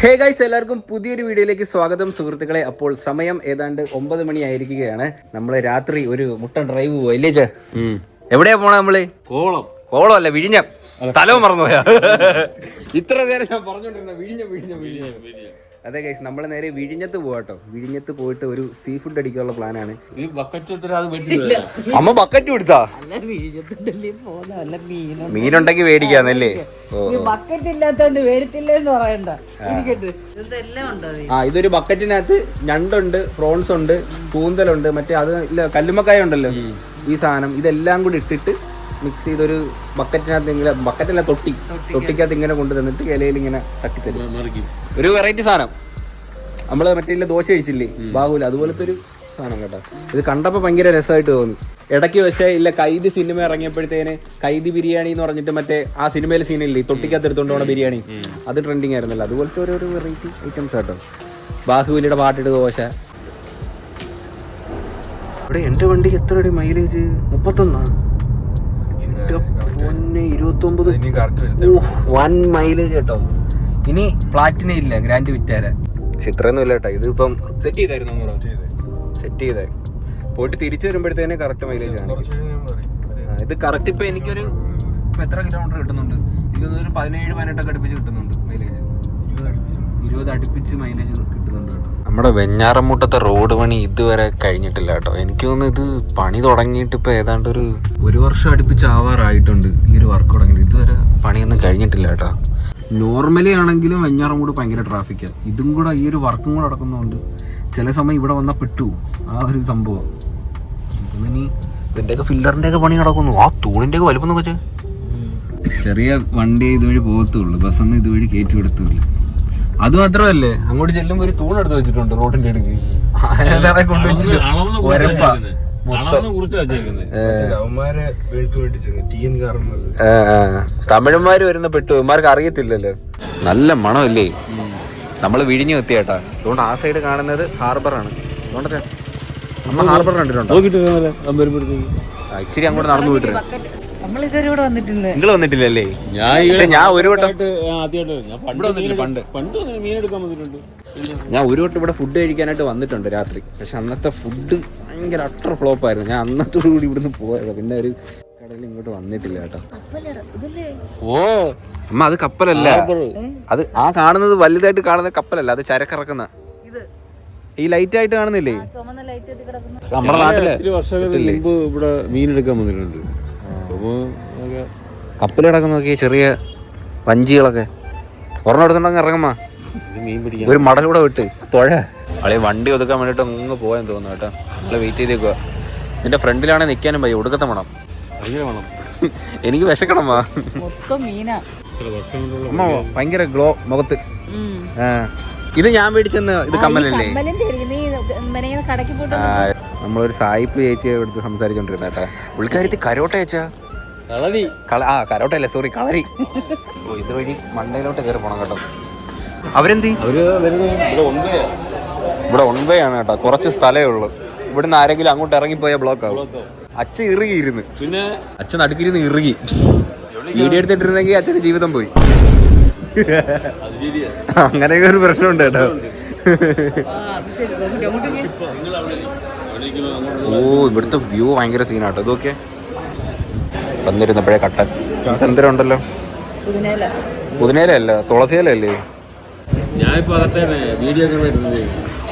Hey guys, എല്ലാവർക്കും പുതിയൊരു വീഡിയോയിലേക്ക് സ്വാഗതം സുഹൃത്തുക്കളെ. അപ്പോൾ സമയം ഏതാണ്ട് 9 മണി ആയിരിക്കുകയാണ്. നമ്മള് രാത്രി ഒരു മുട്ടൻ ഡ്രൈവ് പോവാ ഇല്ലേ ചേ? എവിടെയാ പോണ നമ്മള്? കോളം അല്ല, വിഴിഞ്ഞം. സ്ഥലവും മറന്നുപോയാ? ഇത്ര നേരം ഞാൻ പറഞ്ഞോണ്ടിരുന്ന വിഴിഞ്ഞം. അതെ ഗൈസ്, നമ്മള് നേരെ വിഴിഞ്ഞത്ത് പോവാട്ടോ. വിഴിഞ്ഞത്ത് പോയിട്ട് ഒരു സീ ഫുഡ് അടിക്കാനുള്ള പ്ലാനാണ്. അമ്മ ബക്കറ്റ് കൊടുത്താ? മീനുണ്ടെങ്കിൽ മേടിക്കാന്നല്ലേ? ബക്കറ്റ് ഇല്ലാത്തോണ്ട് മേടിച്ചില്ലെന്ന് പറയണ്ട. ഇതൊരു ബക്കറ്റിനകത്ത് ഞണ്ടുണ്ട്, പ്രോൺസ് ഉണ്ട്, കൂന്തലുണ്ട്, മറ്റേ അത് ഇല്ല കല്ലുമ്മക്കായ ഉണ്ടല്ലോ, ഈ സാധനം ഇതെല്ലാം കൂടി ഇട്ടിട്ട് മിക്സ് ചെയ്തൊരു ബക്കറ്റിനകത്ത്, ബക്കറ്റല്ല തൊട്ടിക്കകത്ത് ഇങ്ങനെ കൊണ്ടു തന്നിട്ട് ഇലയിൽ ഇങ്ങനെ തട്ടിത്തരും. ഒരു വെറൈറ്റി സാധനം. നമ്മള് മറ്റേ ദോശ കഴിച്ചില്ലേ ബാഹുല, അതുപോലത്തെ ഒരു സാധനം കേട്ടോ. ഇത് കണ്ടപ്പോൾ ഭയങ്കര രസമായിട്ട് തോന്നി. ഇടയ്ക്ക് പക്ഷേ ഇല്ല, കൈദി സിനിമ ഇറങ്ങിയപ്പോഴത്തേന് കൈദി ബിരിയാണി എന്ന് പറഞ്ഞിട്ട് മറ്റേ ആ സിനിമയിലെ സീനില്ലേ തൊട്ടിക്കകത്ത് എടുത്തോണ്ട് പോണ ബിരിയാണി, അത് ട്രെൻഡിങ് ആയിരുന്നല്ലോ. അതുപോലത്തെ ഓരോ വെറൈറ്റി ഐറ്റംസ് കേട്ടോ. ബാഹുബലിയുടെ പാട്ടിട്ട് ദോശ. ഇവിടെ എൻ്റെ വണ്ടിക്ക് എത്ര അടി മൈലേജ്? 31. 29. വൺ മൈലേജ് കേട്ടോ. ഇനി പ്ലാറ്റിന ഇല്ല, ഗ്രാൻഡ് വിറ്റാര. പക്ഷെ ഇത്രയൊന്നും ഇല്ല കേട്ടോ. ഇതിപ്പം സെറ്റ് ചെയ്തായിരുന്നു, സെറ്റ് ചെയ്തേ പോയിട്ട് തിരിച്ചു വരുമ്പോഴത്തേനെ കറക്റ്റ് മൈലേജ് ആണ്. ഇത് കറക്റ്റ് ഇപ്പൊ എനിക്കൊരു എത്ര കിലോമീറ്റർ കിട്ടുന്നുണ്ട്? എനിക്കൊന്നൊരു 17-18 അടുപ്പിച്ച് കിട്ടുന്നുണ്ട് മൈലേജ്. 20 അടുപ്പിച്ച് മൈലേജ് കിട്ടുന്നുണ്ട് കേട്ടോ. നമ്മുടെ വെഞ്ഞാറമൂട്ടത്തെ റോഡ് പണി ഇതുവരെ കഴിഞ്ഞിട്ടില്ല കേട്ടോ. എനിക്ക് തോന്നുന്നു ഇത് പണി തുടങ്ങിയിട്ട് ഇപ്പൊ ഏതാണ്ട് ഒരു വർഷം അടുപ്പിച്ച് ആവാറായിട്ടുണ്ട് ഈ ഒരു വർക്ക് തുടങ്ങിയിട്ട്. ഇതുവരെ പണിയൊന്നും കഴിഞ്ഞിട്ടില്ല കേട്ടോ. നോർമലി ആണെങ്കിലും വെഞ്ഞാറമൂട് ഭയങ്കര ട്രാഫിക്കാണ്. ഇതും കൂടെ ഈ ഒരു വർക്കും കൂടെ നടക്കുന്നതുകൊണ്ട് ചില സമയം ഇവിടെ വന്നാൽ പെട്ടു ആ ഒരു സംഭവം. ഇനി ഇതിൻ്റെയൊക്കെ ഫില്ലറിൻ്റെയൊക്കെ പണി നടക്കുന്നു. ആ തൂണിൻ്റെയൊക്കെ വലുപ്പം നോക്കിച്ചേ. ചെറിയ വണ്ടി ഇതുവഴി പോകത്തുള്ളൂ, ബസ്സൊന്നും ഇതുവഴി കയറ്റി വിടത്തുള്ളൂ. അത് മാത്രമല്ലേ, അങ്ങോട്ട് ചെല്ലുമ്പോൾ ഒരു തൂണെടുത്ത് വെച്ചിട്ടുണ്ട് റോഡിന്റെ അടുക്ക്. തമിഴന്മാര് വരുന്ന പെട്ടു, ഇവന്മാർക്ക് അറിയത്തില്ലല്ലോ. നല്ല മണമല്ലേ? നമ്മള് വിഴിഞ്ഞു എത്തിയേട്ടാ. അതുകൊണ്ട് ആ സൈഡ് കാണുന്നത് ഹാർബറാണ്. അതുകൊണ്ടല്ലേ നമ്മൾ ഹാർബർ കണ്ടിട്ടുണ്ടോ? ഇച്ചിരി അങ്ങോട്ട് നടന്നു പോയിട്ട്. നിങ്ങൾ വന്നിട്ടില്ലല്ലേ? ഞാൻ ഒരു വട്ടം ഇവിടെ ഫുഡ് കഴിക്കാനായിട്ട് വന്നിട്ടുണ്ട് രാത്രി. പക്ഷെ അന്നത്തെ ഫുഡ് ഭയങ്കര അട്ടർ ഫ്ലോപ്പ് ആയിരുന്നു. ഞാൻ അന്നത്തോടു കൂടി ഇവിടുന്ന് പോയത്. പിന്നെ ഒരു കടയിൽ ഇങ്ങോട്ട് വന്നിട്ടില്ല കേട്ടോ. ഓ അമ്മ, അത് കപ്പലല്ല. അത് ആ കാണുന്നത് വലുതായിട്ട് കാണുന്ന കപ്പലല്ല, അത് ചരക്കിറക്കുന്ന ഈ ലൈറ്റ് ആയിട്ട് കാണുന്നില്ലേ നമ്മുടെ നാട്ടില്. ഇവിടെ മീനെടുക്കാൻ വന്നിട്ടുണ്ട്. കപ്പൽ കിടക്കുന്ന നോക്കിയ ചെറിയ വഞ്ചികളൊക്കെ ഒരെണ്ണം എടുത്തുണ്ടെങ്കിൽ ഇറങ്ങമ്മ. മീൻ പിടിക്കാൻ ഒരു മടലൂടെ വിട്ട് തുഴ അളി വണ്ടി ഒതുക്കാൻ വേണ്ടിട്ട് അങ്ങ് പോകാൻ തോന്നുന്നു കേട്ടോ. നമ്മള് വെയിറ്റ് ചെയ്തേക്കുക. നിന്റെ ഫ്രണ്ടിലാണെങ്കിൽ നിൽക്കാനും പയ്യ ഒടുക്കത്തെ വേണം. എനിക്ക് വിശക്കണം. അമ്മ ഭയങ്കര ഗ്ലോ മുഖത്ത്. ഇത് ഞാൻ മേടിച്ചെന്ന്. ഇത് കമ്മലല്ലേ? നമ്മളൊരു സായിപ്പ് ചേച്ചിയെ എടുത്ത് സംസാരിച്ചോണ്ടിരുന്ന കേട്ടാ. പുള്ളിക്കാരത്തി കരോട്ട ചേച്ചാ. കരോട്ടല്ലേ, സോറി, കളരി. ഇതുവഴി മണ്ടയിലോട്ട് കയറി പോണം കേട്ടോ. അവരെന്തി? ഇവിടെ ഒൺവേ ആണ് കേട്ടോ. കുറച്ച് സ്ഥലമേ ഉള്ളു. ഇവിടുന്ന് ആരെങ്കിലും അങ്ങോട്ട് ഇറങ്ങിപ്പോയാൽ ബ്ലോക്ക് ആവും. അച്ഛൻ ഇറുകിയിരുന്നു, പിന്നെ അച്ഛൻ നടുക്കിരുന്ന് ഇറുകി. വീഡിയോ എടുത്തിട്ടിരുന്നെങ്കിൽ അച്ഛന്റെ ജീവിതം പോയി. അങ്ങനെയൊക്കെ ഒരു പ്രശ്നമുണ്ട് കേട്ടോ. ഓ ഇവിടുത്തെ വ്യൂ ഭയങ്കര സീനാട്ടോ. ഇതൊക്കെ വന്നിരുന്നപ്പോഴേ കട്ടൻ ചന്ദ്രൻ ഉണ്ടല്ലോ. പുതിനേലല്ല, തുളസിയിലല്ലേ?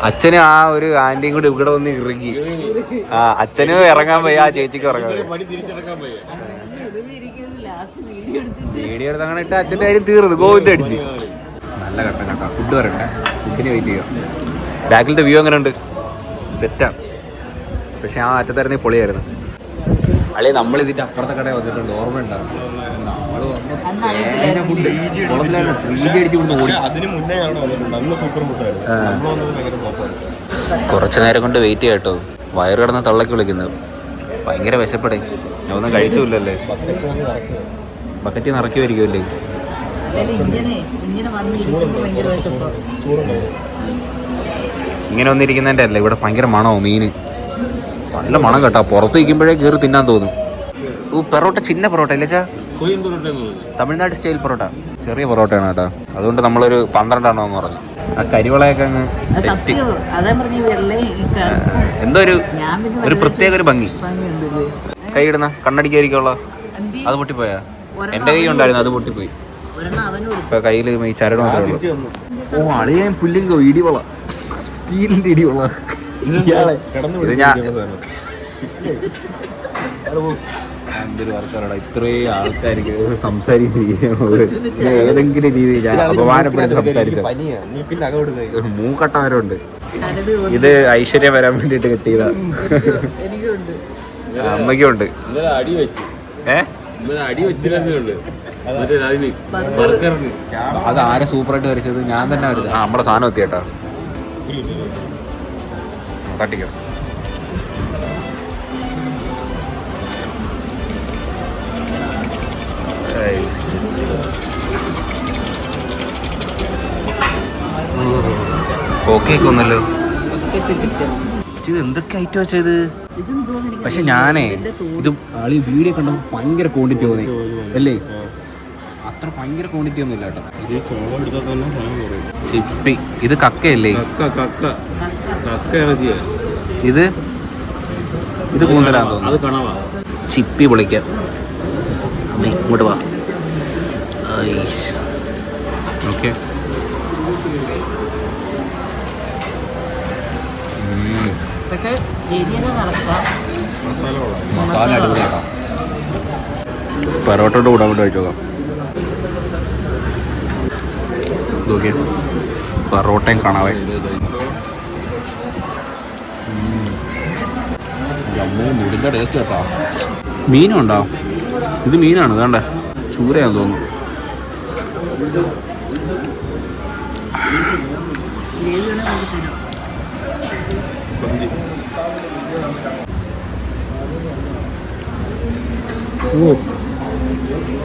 അച്ഛന് ആ ഒരു ആന്റിയും കൂടി ഇവിടെ വന്ന് ഇറുകി. അച്ഛനും ഇറങ്ങാൻ പോയി, ആ ചേച്ചിക്ക് ഇറങ്ങാൻ പോയി. വീഡിയോ എടുത്ത് അങ്ങനെ ഇട്ട് അച്ഛൻ്റെ കാര്യം തീർന്നു. ഗോവിന്ദ അടിച്ച്. നല്ല കട്ടൻ കേട്ടോ. ഫുഡ് വരട്ടെ, ഫുഡിന് വെയിറ്റ് ചെയ്യാം. ബാക്കിലത്തെ വ്യൂ എങ്ങനെ ഉണ്ട്? സെറ്റാണ്. പക്ഷെ ആ അറ്റത്തായിരുന്നു പൊളിയായിരുന്നു. അല്ലെ നമ്മൾ ഇതിന്റെ അപ്പുറത്തെ കടയിൽ വന്നിട്ടുണ്ട്, ഓർമ്മ ഉണ്ടാവും. നമ്മള് കുറച്ചു നേരം കൊണ്ട് വെയിറ്റ് ചെയ്യാട്ടോ. വയറ് കിടന്ന് തള്ളക്കി വിളിക്കുന്നത്. ഭയങ്കര വിശപ്പെടേ. ഞാൻ ഒന്നും കഴിച്ചില്ലല്ലേ. ബക്കറ്റ് നിറക്കി വരികയല്ലേ? ഇങ്ങനെ വന്നിരിക്കുന്നതിൻ്റെ അല്ല, ഇവിടെ ഭയങ്കര മണമോ മീന്. നല്ല മണം കേട്ടോ. പുറത്ത് വയ്ക്കുമ്പോഴേ കയറി തിന്നാൻ തോന്നും. ഓ പെറോട്ട, ചിന്ന പൊറോട്ട അല്ലേ ചാ? തമിഴ്നാട് സ്റ്റൈൽ പൊറോട്ട. ചെറിയ പൊറോട്ടയാണ് കേട്ടോ. അതുകൊണ്ട് നമ്മളൊരു 12 എന്ന് പറഞ്ഞു. ആ കരിവളയൊക്കെ അങ്ങ് സെറ്റ്. എന്തോ ഒരു പ്രത്യേക ഒരു ഭംഗി. കൈ ഇടുന്ന കണ്ണടിക്കായിരിക്കുള്ള അത് പൊട്ടിപ്പോയാ? എന്റെ കൈ ഉണ്ടായിരുന്നു, അത് പൊട്ടിപ്പോയി. ഇപ്പൊ കയ്യിൽ ഈ ചരട് മാത്രമേ ഉള്ളൂ. ഓ അളിയാൻ പുല്ലിങ്കോ ഇടിവള, സ്റ്റീലിന്റെ ഇടിവള. ഇത് ഞാൻ എന്തൊരു വർക്കാണ്. ഇത്രയും ആൾക്കാർക്ക് സംസാരിക്കുന്ന ഏതെങ്കിലും രീതിയിൽ അപമാനപ്പെട്ട് സംസാരിച്ച മൂക്കട്ടവരുണ്ട്. ഇത് ഐശ്വര്യ വരാൻ വേണ്ടിട്ട് കെട്ടിയതാ. അമ്മയ്ക്കുണ്ട്. അത് ആരെ സൂപ്പറായിട്ട് വരച്ചത്? ഞാൻ തന്നെ വരച്ചത്. നമ്മുടെ സാധനം എത്തിയേട്ടാ. തട്ടിക്കണം. ഓക്കെ ഒന്നല്ലോ. ഇത് എന്തൊക്കെ ഐറ്റം വെച്ചത്? പക്ഷെ ഞാനേ ഇത് ആളി വീഡിയോ കണ്ടപ്പോൾ ഭയങ്കര ക്വാണ്ടിറ്റി തോന്നി അല്ലേ? അത്ര ഭയങ്കര ക്വാണ്ടിറ്റി ഒന്നും ഇല്ല കേട്ടോ. ചിപ്പി. ഇത് കക്കയല്ലേ? ഇത് ഇത് കൂടുതലാന്ന് തോന്നുന്നു. ചിപ്പി പൊളിക്കാം. ഇങ്ങോട്ട് വാ. ഓക്കെ. മസാല അടിപൊളിയാക്കാം. പൊറോട്ടോട്ട് കൂടാൻ വേണ്ടി കഴിച്ചു നോക്കാം. ഓക്കെ, പൊറോട്ടയും കാണാവേ. മീനിൻ്റെ ടേസ്റ്റ് കേട്ടോ. മീനും ഉണ്ടോ? ഇത് മീനാണ്, വേണ്ട ചൂരയാന്ന് തോന്നുന്നു.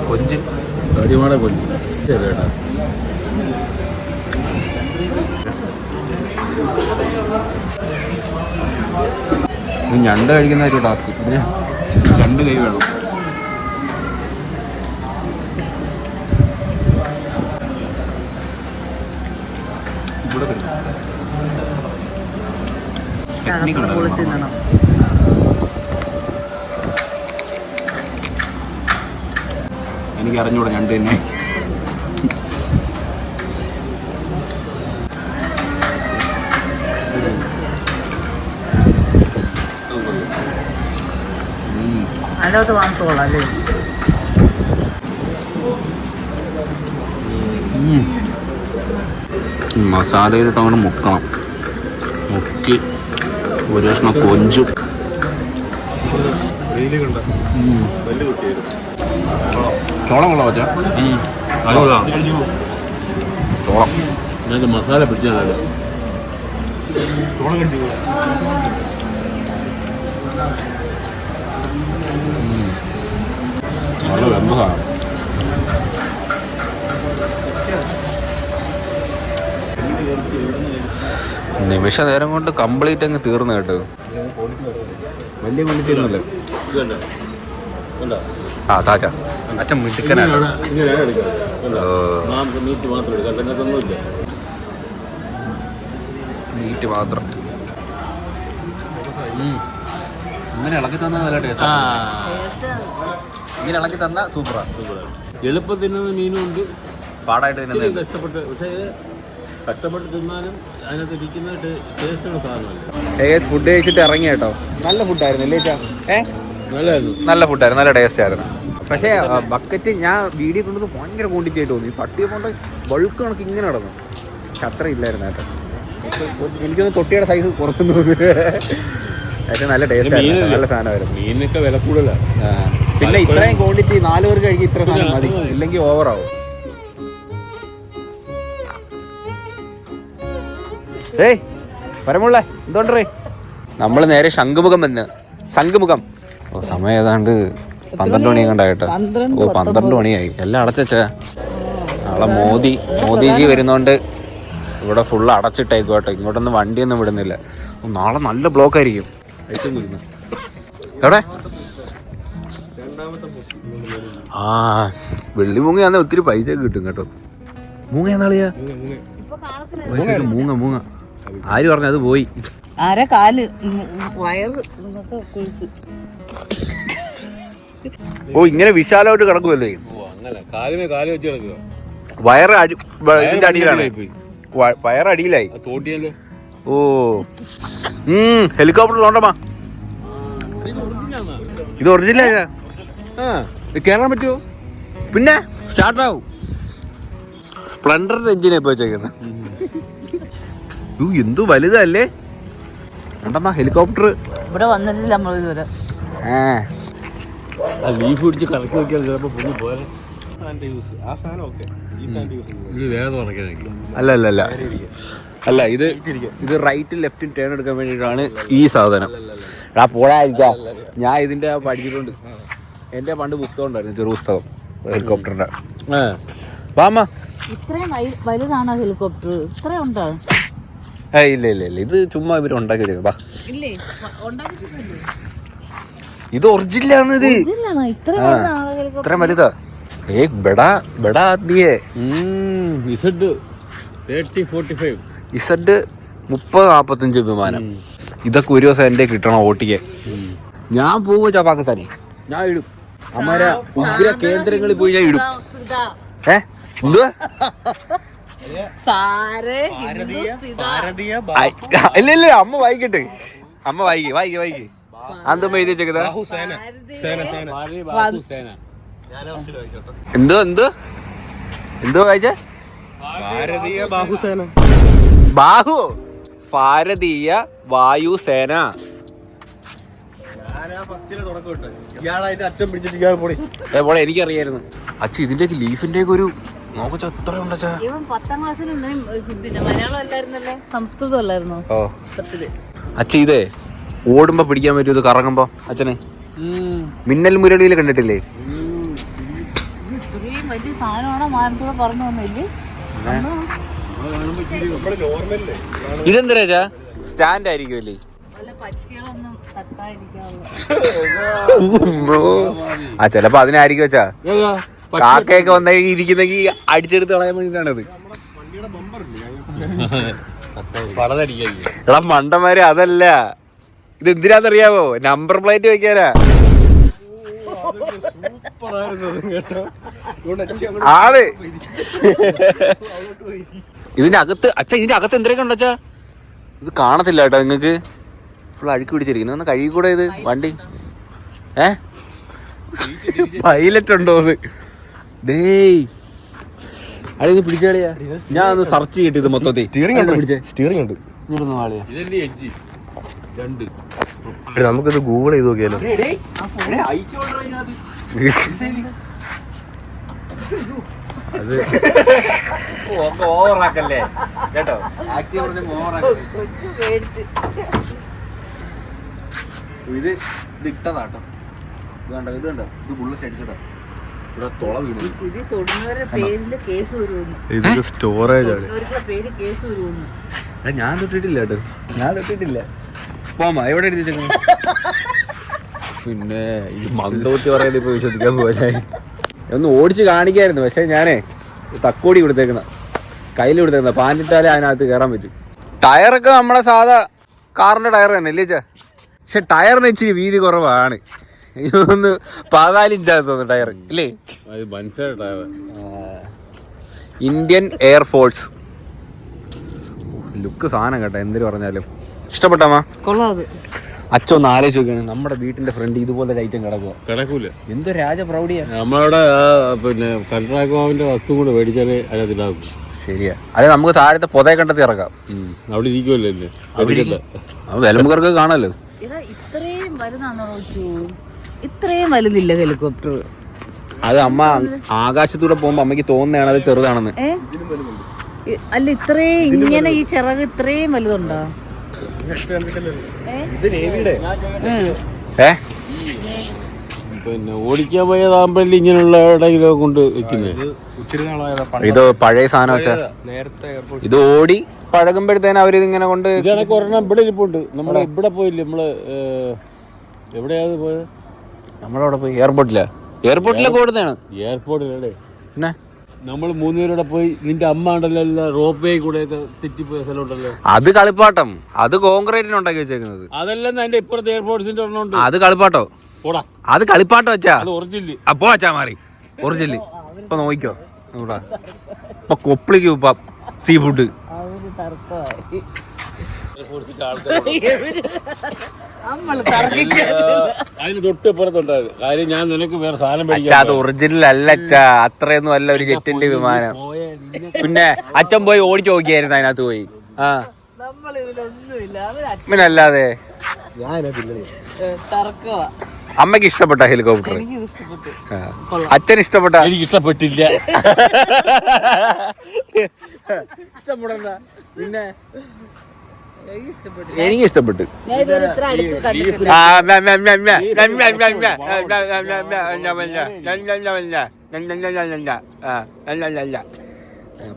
കൊഞ്ച് അടിമാടെ കൊഞ്ച് ശരിയാ. ഞണ്ട് കഴിക്കുന്ന ഒരു ടാസ്ക്. രണ്ട് കൈ വേണം. എനിക്ക് അറിഞ്ഞൂടാ ഞണ്ട് തന്നെ. അതിനകത്ത് വാങ്ങിച്ചോളാം അല്ലേ? മസാലയിലിട്ട് അങ്ങോട്ട് മുക്കണം. മുക്കി ഒരു കഷ്ണം കൊഞ്ചും. ചോളം കൊള്ളാം പറ്റാ. ചോളം ഞാൻ മസാല പിടിച്ചാലോ. നല്ല വെന്തതാണ്. നിമിഷ നേരം കൊണ്ട് കംപ്ലീറ്റ് അങ്ങ് തീർന്നു കേട്ടോ. വലിയ ക്വാണ്ടിറ്റി ഒന്നുമല്ലേ? ആ താച്ച അച്ഛൻ മിടുക്കനാണ്. മീറ്റ് മാത്രം ഇങ്ങനെ ഇളക്കി തന്നാൽ നല്ല ടേസ്റ്റ്. ഇങ്ങനെ ഇളക്കി തന്നാൽ സൂപ്പറാ. എളുപ്പം തിന്നുന്ന മീനും ഉണ്ട്, പാടായിട്ട് തന്നെ കഷ്ടപ്പെട്ട്. പക്ഷേ കഷ്ടപ്പെട്ട് തിന്നാലും അതിനകത്ത് ഇരിക്കുന്ന ടേസ്റ്റുള്ള സാധനമല്ല. ഫുഡ് കഴിച്ചിട്ട് ഇറങ്ങി കേട്ടോ. നല്ല ഫുഡായിരുന്നു അല്ലേ? നല്ല ഫുഡായിരുന്നു, നല്ല ടേസ്റ്റ് ആയിരുന്നു. പക്ഷേ ബക്കറ്റ് ഞാൻ വീഡിയോ കൊണ്ടത് ഭയങ്കര ക്വാണ്ടിറ്റി ആയിട്ട് തോന്നി. പട്ടിയെ കൊണ്ട് ബൾക്ക് കണക്ക് ഇങ്ങനെ നടന്നു. പക്ഷെ അത്ര ഇല്ലായിരുന്നു കേട്ടോ. എനിക്കൊന്ന് തൊട്ടിയുടെ സൈസ് കുറച്ചൊന്നും ഏറ്റവും നല്ല ടേസ്റ്റ് ആയിരുന്നു, നല്ല സാധനമായിരുന്നു. മീനൊക്കെ വില കൂടുതലാണ്. പിന്നെ ഇത്രയും ക്വാണ്ടിറ്റി 4 പേർക്ക് കഴിക്കും ഇത്ര സാധനം മതി, ഇല്ലെങ്കിൽ ഓവറാവും. ഏയ് പരമുള്ള എന്തോണ്ടേ? നമ്മൾ നേരെ ശംഖുമുഖം വന്ന് ശംഖുമുഖം. ഓ സമയം ഏതാണ്ട് 12 മണി കണ്ടായിട്ടോ. ഓ 12 മണിയായി. എല്ലാം അടച്ചേ. നാളെ മോദിജി വരുന്നോണ്ട് ഇവിടെ ഫുള്ള് അടച്ചിട്ടേക്കും കേട്ടോ. ഇങ്ങോട്ടൊന്നും വണ്ടിയൊന്നും വിടുന്നില്ല. നാളെ നല്ല ബ്ലോക്ക് ആയിരിക്കും. എവിടെ? ആ വെള്ളി മൂങ്ങയാന്നേ ഒത്തിരി പൈസ കിട്ടും കേട്ടോ. മൂങ്ങ എന്നാളിയാ? മൂങ്ങ ആര് പറഞ്ഞു? അത് പോയി. ആരെ കാല് വയറ് ഓ ഇങ്ങനെ വിശാലമായിട്ട് കിടക്കുമല്ലേ? കാല് വെച്ച് കിടക്കുക. വയറ് ഇതിന്റെ അടിയിലാണ്. വയറടിയിലായി. തോട്ടിയല്ലേ? ഓ ഹെലികോപ്റ്റർ ഉണ്ടോമാ? ഇത് ഒറിജിനൽ കയറാൻ പറ്റുമോ? പിന്നെ സ്റ്റാർട്ടാവും. സ്പ്ലെൻഡറിന്റെ എഞ്ചിനെ ഇപ്പൊ വെച്ചേക്കുന്നത്. എന്തു വലുതല്ലേ ഉണ്ടമ്മ ഹെലികോപ്റ്റർ. ഇവിടെ വന്നിട്ടില്ല നമ്മൾ ഇതുവരെ. ലീഫ് പിടിച്ച് കറക്കി വെക്കാൻ ചിലപ്പോ പൊങ്ങി പോയാലേ. അല്ല ഇത് റൈറ്റ് ലെഫ്റ്റ് ടേൺ എടുക്കാൻ വേണ്ടിയിട്ടാണ് ഈ സാധനം. പോടായിരിക്കാം. ഞാൻ ഇതിന്റെ പഠിച്ചിട്ടുണ്ട്. എന്റെ പണ്ട് പുസ്തകം ഉണ്ടായിരുന്നു, ചെറു പുസ്തകം ഹെലികോപ്റ്ററിന്റെ. വാമ്മ ഇത്രയും വലുതാണോ ഹെലികോപ്റ്റർ? ഇത്രയും ഉണ്ടോ? ഇല്ല ഇത് ചുമ്മാ ഇവര് ഉണ്ടാക്കി വെച്ചേക്കാം. ഇത് ഒറിജിനലാണ്. ഇത് ഇത്രയും വലുതാ. ബെടാ ആദ്മിയെ ഇസഡ് 30-45 വിമാനം. ഇതൊക്കെ ഒരു ദിവസം എന്റെ കിട്ടണം ഓട്ടിക്ക്. ഞാൻ പോവുക പാകിസ്ഥാനി. ഞാൻ ഇടും. അമ്മ ഉഗ്ര കേന്ദ്രങ്ങളിൽ പോയി ഞാൻ ഇടും. എന്തുവാ? ഇല്ല അമ്മ വായിക്കട്ടെ. അമ്മ വായിക്ക്. അന്തമ്മ എഴുതി വെച്ചേക്കുന്ന എന്തോ വായിച്ചേ? ബാഹു ഭാരതീയ വായുസേന. എനിക്കറിയായിരുന്നു. അച്ഛ ഇതിന്റെ ലീഫിന്റെ ഒക്കെ ഒരു നോക്കച്ച എത്ര ഉണ്ടച്ചാ? 10ാം ക്ലാസ്സിൽ മലയാളം അല്ലായിരുന്നല്ലേ, സംസ്കൃതം അല്ലായിരുന്നോ? അച്ഛ ഇതേ ഓടുമ്പോ പിടിക്കാൻ പറ്റും. ഇത് കറങ്ങുമ്പോ അച്ഛനെ മിന്നൽ മുരളിയിൽ കണ്ടിട്ടില്ലേ? ഇത്രയും വലിയ സാധനമാണോ മാനത്തോടെ പറഞ്ഞു വന്നില്ലേ? ഇതെന്താ സ്റ്റാൻഡ് ആയിരിക്കുമല്ലേ? ആ ചെലപ്പോ അതിനായിരിക്കും വെച്ചാ. കാക്കയൊക്കെ വന്നായി ഇരിക്കുന്നെങ്കി അടിച്ചെടുത്ത് കളയാൻ വേണ്ടിട്ടാണിത്. എടാ മണ്ടന്മാര് അതല്ല, ഇത് എന്തിനാന്നറിയാവോ? Number plate വെക്കാനാ. ആണ് ഇതിന്റെ അകത്ത്. ഇതിന്റെ അകത്ത് എന്തൊക്കെ ഉണ്ടച്ചാ? ഇത് കാണത്തില്ല കേട്ടോ നിങ്ങക്ക്. ഫുൾ അഴുക്ക് പിടിച്ചിരിക്കുന്നു. ഒന്ന് കഴുകി കൂടെ ഇത് വണ്ടി? പൈലറ്റ് ഉണ്ടോന്ന്? അടിന്ന് പിടിച്ചാളിയാ. ഞാൻ ഒന്ന് സെർച്ച് ചെയ്തിട്ട് ഇത് മൊത്തത്തിൽ. സ്റ്റിയറിംഗ് ഉണ്ട്. നമുക്കിത് ഗൂഗിൾ ചെയ്ത് നോക്കിയാലോ? ഓവറാക്കല്ലേ കേട്ടോ. ഇത് ഇട്ടതാട്ടോ. ഇത് കണ്ടോ? ഇത് ബുള്ളറ്റ് അടിച്ചതാ. ഇവിടെ തുള വീണു. ഇത് തൊടുന്നവരുടെ പേരില് കേസ് വരുമെന്ന്. ഇതൊക്കെ സ്റ്റോറേജ് ആണ്. പേര് കേസ് വരുമെന്ന്. ഞാൻ തൊട്ടിട്ടില്ല കേട്ടോ. ഞാൻ തൊട്ടിട്ടില്ല. പോമാ എവിടെ എഴുതിച്ചേക്കുന്നു? പിന്നെ ഈ മന്ദോട്ടി പറയുന്നത് ഇപ്പൊ വിശ്വസിക്കാൻ പോലെ ഒന്ന് ഓടിച്ച് കാണിക്കായിരുന്നു. പക്ഷെ ഞാനേ തക്കോടി കൊടുത്തേക്കുന്ന കയ്യിൽ കൊടുത്തേക്കുന്ന പാൻറ്റിട്ടാലേ അതിനകത്ത് കയറാൻ പറ്റും. ടയറൊക്കെ നമ്മളെ സാധാ കാറിന്റെ ടയർ തന്നെ അല്ലേ ചാ? പക്ഷെ ടയറിന് ഇച്ചിരി വീതി കുറവാണ്. ഒന്ന് 14 ഇഞ്ചാന്ന് തോന്നുന്നു ടയർ ഇല്ലേ? ഇന്ത്യൻ എയർഫോഴ്സ് ലുക്ക് സാധനം കേട്ടോ. എന്തിനു പറഞ്ഞാലും ഇഷ്ടപ്പെട്ടാ? കൊള്ളാത്. അച്ഛൻ ആലോചിച്ച് നോക്കിയാണ് നമ്മുടെ വീട്ടിന്റെ ഫ്രണ്ട് ഇതുപോലെ ഐറ്റം കിടക്കുക. എന്തോ രാജപ്രൗഢിയാ. നമ്മളവിടെ പിന്നെ കൽറാഗോവിന്റെ വസ്തു കൂടെ മേടിച്ചാലേ അതിനകത്തിലാകും. ശരിയാ. അതെ നമുക്ക് താഴത്തെ പൊതയെ കണ്ടെത്തി ഇറക്കാം. അവിടെ ഇരിക്കുമല്ലേ? വിലമുകർക്ക് കാണാലോ. ഇത്രയും വലുതാണോ? ഇത്രയും വലുതില്ല ഹെലികോപ്റ്റർ. അത് അമ്മ ആകാശത്തൂടെ പോകുമ്പോ അമ്മയ്ക്ക് തോന്നുന്നതാണ് അത് ചെറുതാണെന്ന്. അല്ല ഇത്രയും ഇങ്ങനെ ഈ ചിറക് ഇത്രയും വലുതുണ്ടോ? പിന്നെ ഓടിക്കാൻ പോയതാകുമ്പോഴല്ലേ ഇങ്ങനെയുള്ള ഇടയിലൊക്കെ കൊണ്ട് വെക്കുന്നത്. ഇത് പഴയ സാധനം വെച്ചാ ഇത് ഓടി പഴകുമ്പോഴത്തേനും അവര് ഇങ്ങനെ കൊണ്ട് ഒരെണ്ണം ഇവിടെ ഇരിപ്പുണ്ട്. നമ്മളെ ഇവിടെ പോയില്ലേ? നമ്മള് എവിടെയാ പോയത്? നമ്മളവിടെ പോയി എയർപോർട്ടിലൊക്കെ ഓടുന്നതാണ്. എയർപോർട്ടിലല്ലേ? പിന്നെ നമ്മൾ 3 പേരുടെ പോയി നിന്റെ അമ്മ ഉണ്ടല്ലോ റോപ്പ് വേ കൂടെ ഒക്കെ തെറ്റിപ്പോയ സ്ഥലം ഉണ്ടല്ലോ. അത് കളിപ്പാട്ടം, അത് കോൺക്രീറ്റിന് ഉണ്ടാക്കി വെച്ചേക്കുന്നത്. അതെല്ലാം അതിന്റെ ഇപ്പുറത്തെ എയർപോർട്സിന്റെ ഒരെണ്ണമുണ്ട്. അത് കളിപ്പാട്ടോ. പോടാ, അത് കളിപ്പാട്ടം വെച്ചാ. അത് ഒറിജിനൽ. അപ്പോ വെച്ചാ മാറി ഒറിജിനൽ. ഇപ്പൊ നോക്കിക്കോ ഇപ്പൊ കൊപ്പിളിക്ക് ഇപ്പൊ സീ ഫുഡ്. അതിന് തൊട്ട് ഇപ്പുറത്തുണ്ടായത് കാര്യം. ഞാൻ നിനക്ക് വേറെ സാധനം അച്ഛാ, അത് ഒറിജിനൽ അല്ല അച്ഛാ, അത്രയൊന്നും അല്ല ഒരു ജെറ്റിന്റെ വിമാനം. പിന്നെ അച്ഛൻ പോയി ഓടിച്ചു നോക്കിയായിരുന്നു അതിനകത്ത് പോയി. ആ പിന്നെ അല്ലാതെ അമ്മക്ക് ഇഷ്ടപ്പെട്ട ഹെലികോപ്റ്റർ, അച്ഛൻ ഇഷ്ടപ്പെട്ട? എനിക്ക് ഇഷ്ടപ്പെട്ടില്ല. ഇഷ്ടപ്പെടണ്ട. പിന്നെ എനിക്ക് ഇഷ്ടപ്പെട്ടു.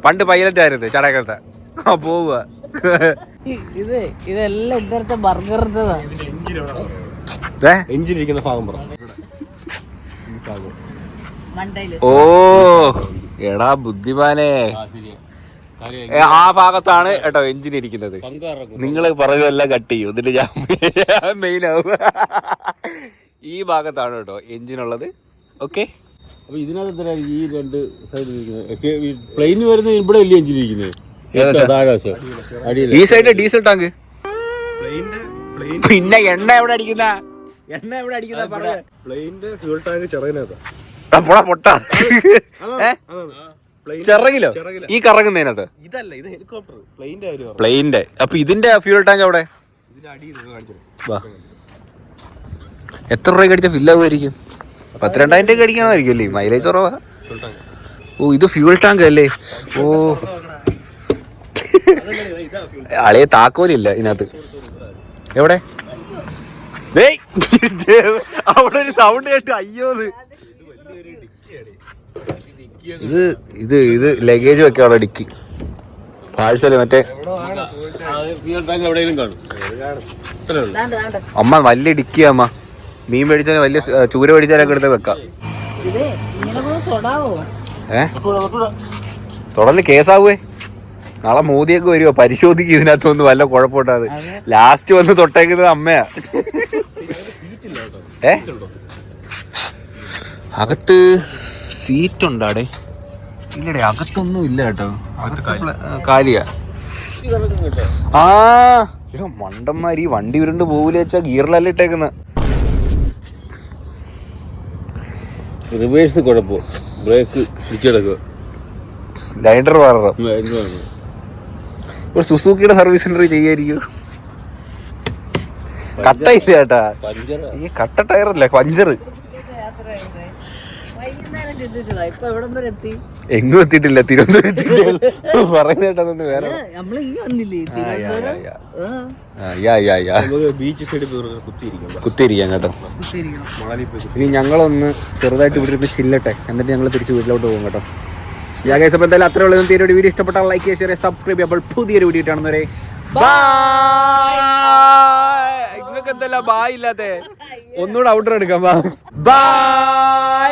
പണ്ട് പൈലറ്റ് ആയിരുന്നു ചടക്കത്തെ. പോവുക. ഇതെല്ലാം ഇന്നത്തെ ബർഗറിന്റെതാണ്. എഞ്ചിൻ ഇരിക്കുന്ന ഭാഗം പറ. ഓ എടാ ബുദ്ധിമാനെ, ആ ഭാഗത്താണ് കേട്ടോ എഞ്ചിൻ ഇരിക്കുന്നത്. നിങ്ങൾ പറയുമല്ല കട്ട് ചെയ്യും, എന്നിട്ട് ഞാൻ മെയിൻ ആവും. ഈ ഭാഗത്താണ് കേട്ടോ എഞ്ചിൻ ഉള്ളത്. ഓക്കെ, അപ്പൊ ഇതിനകത്ത് എന്തിനാണ് ഈ രണ്ട് സൈഡിൽ പ്ലെയിൻ വരുന്നത്? ഇവിടെ വലിയ എഞ്ചിൻ ഇരിക്കുന്നത് ഈ സൈഡ് ഡീസൽ ടാങ്ക്. പിന്നെ എണ്ണ എവിടെ അടിക്കുന്ന? എണ്ണ എവിടെ അടിക്കുന്ന? പ്ലെയിനിന്റെ ഫ്യൂൾ ടാങ്ക് ചെറുതിനകത്ത് പൊട്ട ചിറകിലോ? ഈ കറങ്ങുന്നതിനകത്ത് ഇതല്ല, ഇത് ഹെലികോപ്റ്റർ പ്ലെയിന്റെ കാര്യം. പ്ലെയിന്റെ. അപ്പൊ ഇതിന്റെ ഫ്യൂൾ ടാങ്ക് എവിടെ? എത്ര രൂപ അടിച്ച ഫില്ലാവുമായിരിക്കും? 12,000 രൂപ അടിക്കണമായിരിക്കും അല്ലേ? മൈലേജ് കുറവാ. ഓ ഇത് ഫ്യൂൾ ടാങ്ക് അല്ലേ? ഓ അളിയെ താക്കോലില്ല ഇതിനകത്ത്. എവിടെ? അവിടെ ഒരു സൗണ്ട് കേട്ടു. അയ്യോ, ഇത് ഇത് ഇത് ലഗേജ് വെക്കാനുള്ള ഡിക്കി. പാഴ്സല് മറ്റേ അമ്മ വലിയ ഡിക്കിയാ അമ്മ. മീൻ മേടിച്ചാലും വലിയ ചൂര മേടിച്ചാലൊക്കെ എടുത്ത് വെക്കാം. തുടർന്ന് കേസാവേ. നാളെ മോദിയൊക്കെ വരുമോ പരിശോധിക്കും ഇതിനകത്തൊന്നും വല്ല കുഴപ്പമുണ്ടാത്. ലാസ്റ്റ് വന്ന് തൊട്ടേക്കുന്നത് അമ്മയാ. അകത്ത് സീറ്റ് ഉണ്ടാടേ? ഇല്ലടേ, അകത്തൊന്നും ഇല്ല കേട്ടോ. കാലിയാ. ആ മണ്ടന്മാര് ഈ വണ്ടി ഉരുണ്ട് പോകൂല വെച്ചാ ഗിയറിലല്ല ഇട്ടേക്കുന്ന. റിവേഴ്സ് കുഴപ്പം, ബ്രേക്ക് പിടിച്ചെടുക്കുക. ലൈൻഡർ മാറണം. ഒരു സുസുക്കിയുടെ സർവീസ് സെന്റർ ചെയ്യായിരിക്കും. കട്ടയില്ല ചേട്ടാ, ഈ കട്ട ടയറല്ലേ പഞ്ചർ. എങ്ങും എത്തിയിട്ടില്ല, തിരുവനന്തപുരത്ത് പറയുന്ന കേട്ടതൊന്നും വേറെ. കുത്തിയിരിക്കാം കേട്ടോ. ഇനി ഞങ്ങളൊന്ന് ചെറുതായിട്ട് ഇവിടെ ഇരുന്ന് ചില്ലട്ടെ, എന്നിട്ട് ഞങ്ങൾ തിരിച്ച് വീട്ടിലോട്ട് പോകും കേട്ടോ. ഗൈസ്, അപ്പോൾ എന്തായാലും അത്രേ ഉള്ളൂ. തീരെ വീഡിയോ ഇഷ്ടപ്പെട്ടാൽ ലൈക്ക് ചെയ്യുക, ഷെയർ, സബ്സ്ക്രൈബ് ചെയ്യുമ്പോൾ പുതിയൊരു വീഡിയോ കാണുന്നവരെ ബൈ. നിങ്ങൾക്ക് എന്തെല്ലാം ബായ് ഇല്ലാത്ത? ഒന്നുകൂടെ ഔട്ടർ എടുക്കാം. ബൈ.